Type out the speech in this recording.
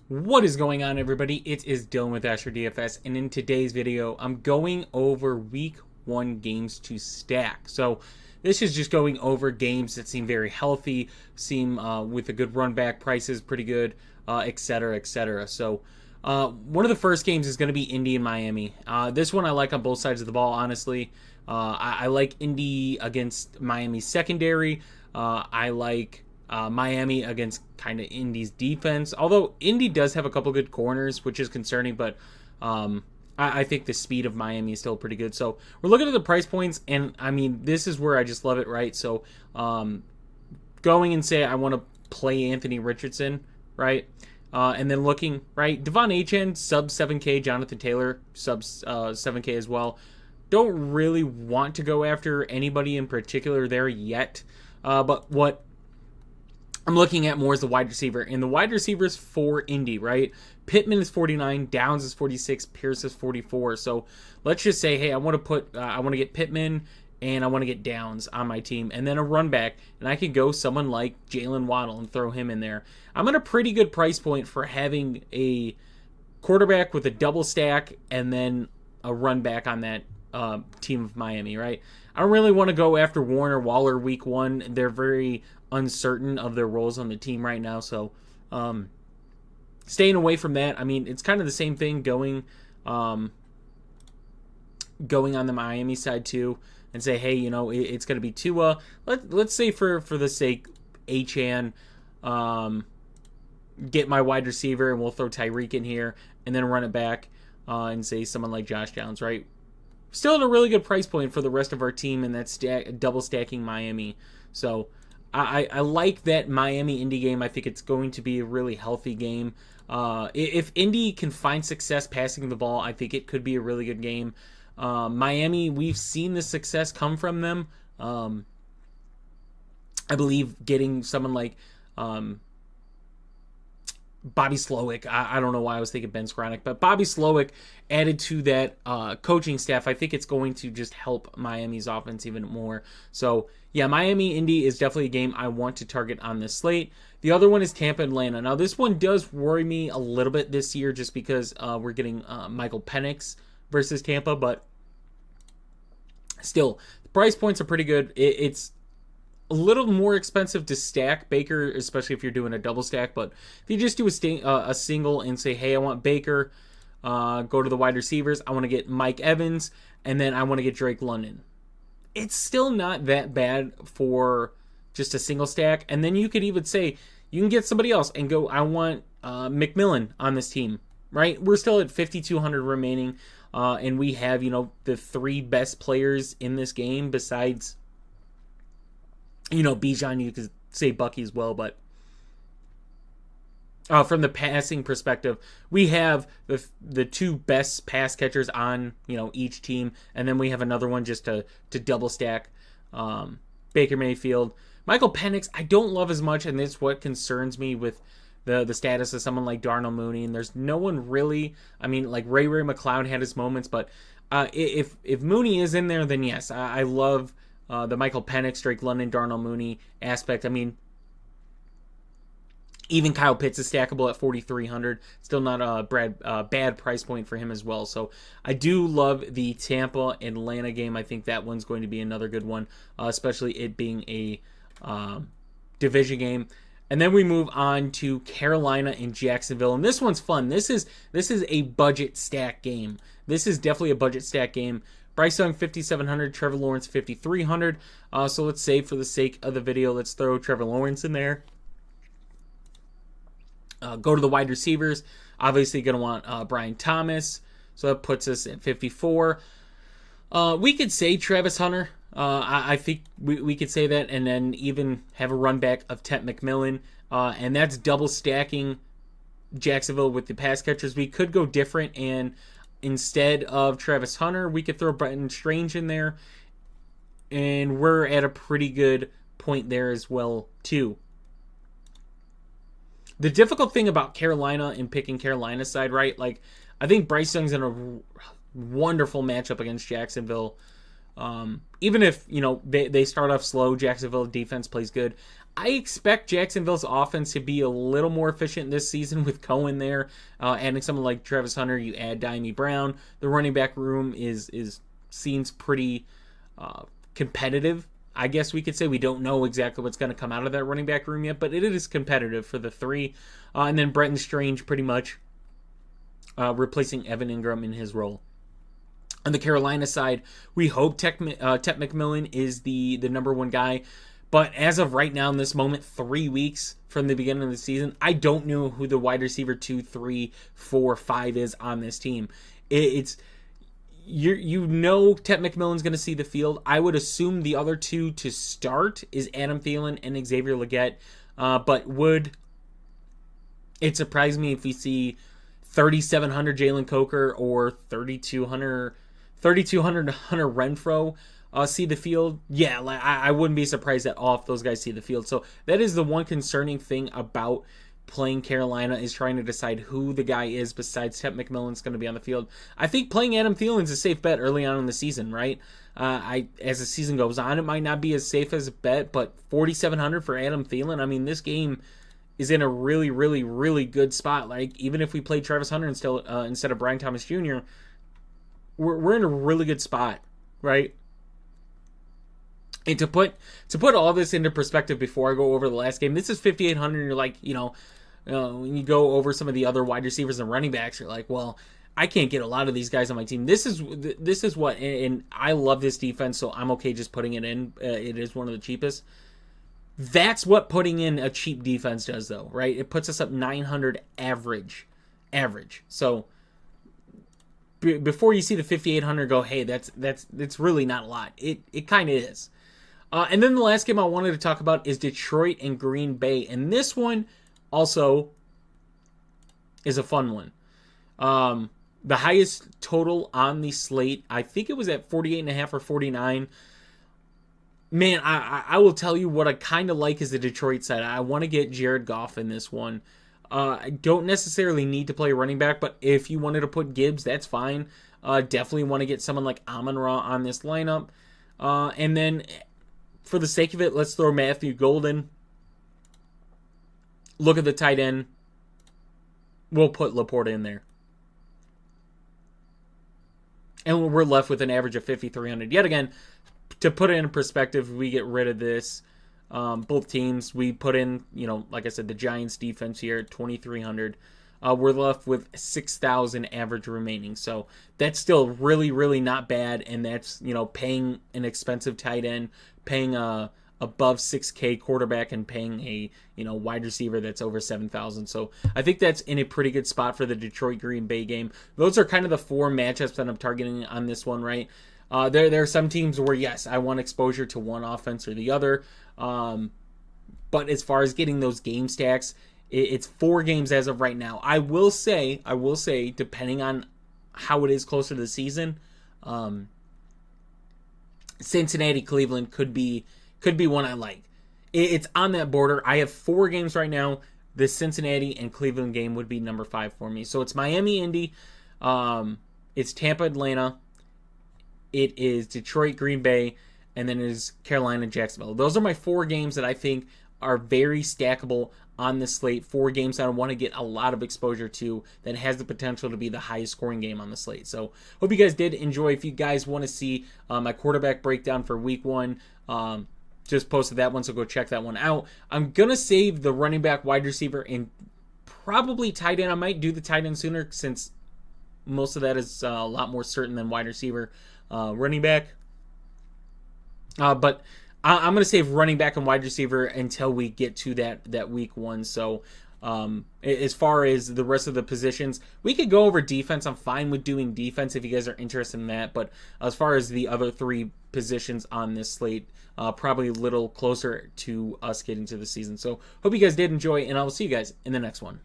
What is going on, everybody? It is Dylan with Astrodfs, and in today's video, I'm going over week 1 games to stack. So this is just going over games that seem very healthy, seem with a good run back, prices pretty good, etc., etc. So one of the first games is going to be Indy and Miami. This one I like on both sides of the ball, honestly. I like Indy against Miami's secondary. I like Miami against kind of Indy's defense. Although Indy does have a couple good corners, which is concerning, but I think the speed of Miami is still pretty good. So we're looking at the price points, and I mean, this is where I just love it, right? So going and say I want to play Anthony Richardson, right? And then looking, right, Devon Achane, sub 7K, Jonathan Taylor, sub 7K as well. Don't really want to go after anybody in particular there yet. But what I'm looking at more is the wide receiver. And the wide receivers for Indy, right? Pittman is 49, Downs is 46, Pierce is 44. So let's just say, hey, I want to get Pittman and I want to get Downs on my team, and then a run back, and I could go someone like Jalen Waddle and throw him in there. I'm at a pretty good price point for having a quarterback with a double stack and then a run back on that team of Miami, right? I don't really want to go after Warner Waller week 1. They're very uncertain of their roles on the team right now, so staying away from that. I mean, it's kind of the same thing going on the Miami side too, and say, hey, you know, it's going to be Tua. Let's say for the sake, Achane, get my wide receiver, and we'll throw Tyreek in here, and then run it back, and say someone like Josh Downs, right? Still at a really good price point for the rest of our team, and that's double stacking Miami. So I like that Miami Indy game. I think it's going to be a really healthy game. If Indy can find success passing the ball, I think it could be a really good game. Miami, we've seen the success come from them. I believe getting someone like Bobby Slowick. I don't know why I was thinking Ben Skronik, but Bobby Slowick added to that coaching staff. I think it's going to just help Miami's offense even more. So, yeah, Miami-Indy is definitely a game I want to target on this slate. The other one is Tampa-Atlanta. Now, this one does worry me a little bit this year just because we're getting Michael Penix versus Tampa, but still, the price points are pretty good. It's a little more expensive to stack Baker, especially if you're doing a double stack. But if you just do a single and say, hey, I want Baker, go to the wide receivers, I want to get Mike Evans, and then I want to get Drake London. It's still not that bad for just a single stack. And then you could even say, you can get somebody else and go, I want McMillan on this team, right? We're still at 5,200 remaining, and we have, you know, the 3 best players in this game besides, you know, Bijan. You could say Bucky as well, but from the passing perspective, we have the 2 best pass catchers on, you know, each team, and then we have another one just to double stack Baker Mayfield. Michael Penix, I don't love as much, and it's what concerns me with the status of someone like Darnell Mooney. And there's no one really. I mean, like Ray McCloud had his moments, but if Mooney is in there, then yes, I love the Michael Penix, Drake London, Darnell Mooney aspect. I mean, even Kyle Pitts is stackable at 4,300. Still not a bad price point for him as well. So I do love the Tampa-Atlanta game. I think that one's going to be another good one, especially it being a division game. And then we move on to Carolina and Jacksonville. And this one's fun. This is a budget stack game. This is definitely a budget stack game. Bryce Young, 5,700. Trevor Lawrence, 5,300. So let's say for the sake of the video, let's throw Trevor Lawrence in there. Go to the wide receivers. Obviously going to want Brian Thomas. So that puts us at 54. We could say Travis Hunter. I think we could say that, and then even have a run back of Tet McMillan. And that's double stacking Jacksonville with the pass catchers. We could go different, and instead of Travis Hunter, we could throw Brenton Strange in there. And we're at a pretty good point there as well, too. The difficult thing about Carolina and picking Carolina's side, right? Like, I think Bryce Young's in a wonderful matchup against Jacksonville. Even if, they start off slow, Jacksonville defense plays good. I expect Jacksonville's offense to be a little more efficient this season with Cohen there. Adding someone like Travis Hunter, you add Diami Brown. The running back room seems pretty competitive. I guess we could say we don't know exactly what's going to come out of that running back room yet, but it is competitive for the three. And then Brenton Strange pretty much replacing Evan Ingram in his role. On the Carolina side, we hope Tep McMillan is the number one guy. But as of right now, in this moment, 3 weeks from the beginning of the season, I don't know who the wide receiver 2, 3, 4, 5 is on this team. It's Tep McMillan's going to see the field. I would assume the other two to start is Adam Thielen and Xavier Legette. But would it surprise me if we see 3,700 Jalen Coker or 3,200 Hunter Renfrow see the field? Yeah, I wouldn't be surprised at all if those guys see the field. So that is the one concerning thing about playing Carolina, is trying to decide who the guy is besides Tep McMillan's going to be on the field. I think playing Adam Thielen's a safe bet early on in the season, right? As the season goes on, it might not be as safe as a bet, but 4,700 for Adam Thielen. I mean, this game is in a really, really, really good spot. Like, even if we play Travis Hunter instead of Brian Thomas Jr., we're in a really good spot, right? And to put all this into perspective before I go over the last game, this is 5,800. And you're like, when you go over some of the other wide receivers and running backs, you're like, well, I can't get a lot of these guys on my team. This is what, and I love this defense, so I'm okay just putting it in. It is one of the cheapest. That's what putting in a cheap defense does, though, right? It puts us up 900 average. So before you see the 5,800, go, hey, that's really not a lot. It kind of is. And then the last game I wanted to talk about is Detroit and Green Bay. And this one also is a fun one. The highest total on the slate, I think it was at 48.5 or 49. Man, I will tell you what I kind of like is the Detroit side. I want to get Jared Goff in this one. I don't necessarily need to play running back, but if you wanted to put Gibbs, that's fine. Definitely want to get someone like Amon-Ra on this lineup. And then for the sake of it, let's throw Matthew Golden. Look at the tight end. We'll put Laporta in there. And we're left with an average of 5,300. Yet again, to put it in perspective, we get rid of this. Both teams, we put in, like I said, the Giants defense here at 2,300. We're left with 6,000 average remaining. So that's still really, really not bad. And that's, paying an expensive tight end, paying a above 6K quarterback, and paying a, wide receiver that's over 7,000. So I think that's in a pretty good spot for the Detroit Green Bay game. Those are kind of the four matchups that I'm targeting on this one, right? There are some teams where, yes, I want exposure to one offense or the other. But as far as getting those game stacks, it's 4 games as of right now. I will say, depending on how it is closer to the season, Cincinnati, Cleveland could be one I like. It's on that border. I have 4 games right now. The Cincinnati and Cleveland game would be number 5 for me. So it's Miami, Indy. It's Tampa, Atlanta. It is Detroit, Green Bay, and then it is Carolina, Jacksonville. Those are my 4 games that I think are very stackable on this slate. 4 games that I want to get a lot of exposure to, that has the potential to be the highest scoring game on the slate. So hope you guys did enjoy. If you guys want to see my quarterback breakdown for week 1, just posted that one, so go check that one out. I'm going to save the running back, wide receiver, and probably tight end. I might do the tight end sooner, since most of that is a lot more certain than wide receiver, running back. But I'm going to save running back and wide receiver until we get to that week 1. So as far as the rest of the positions, we could go over defense. I'm fine with doing defense if you guys are interested in that. But as far as the other 3 positions on this slate, probably a little closer to us getting to the season. So hope you guys did enjoy, and I will see you guys in the next one.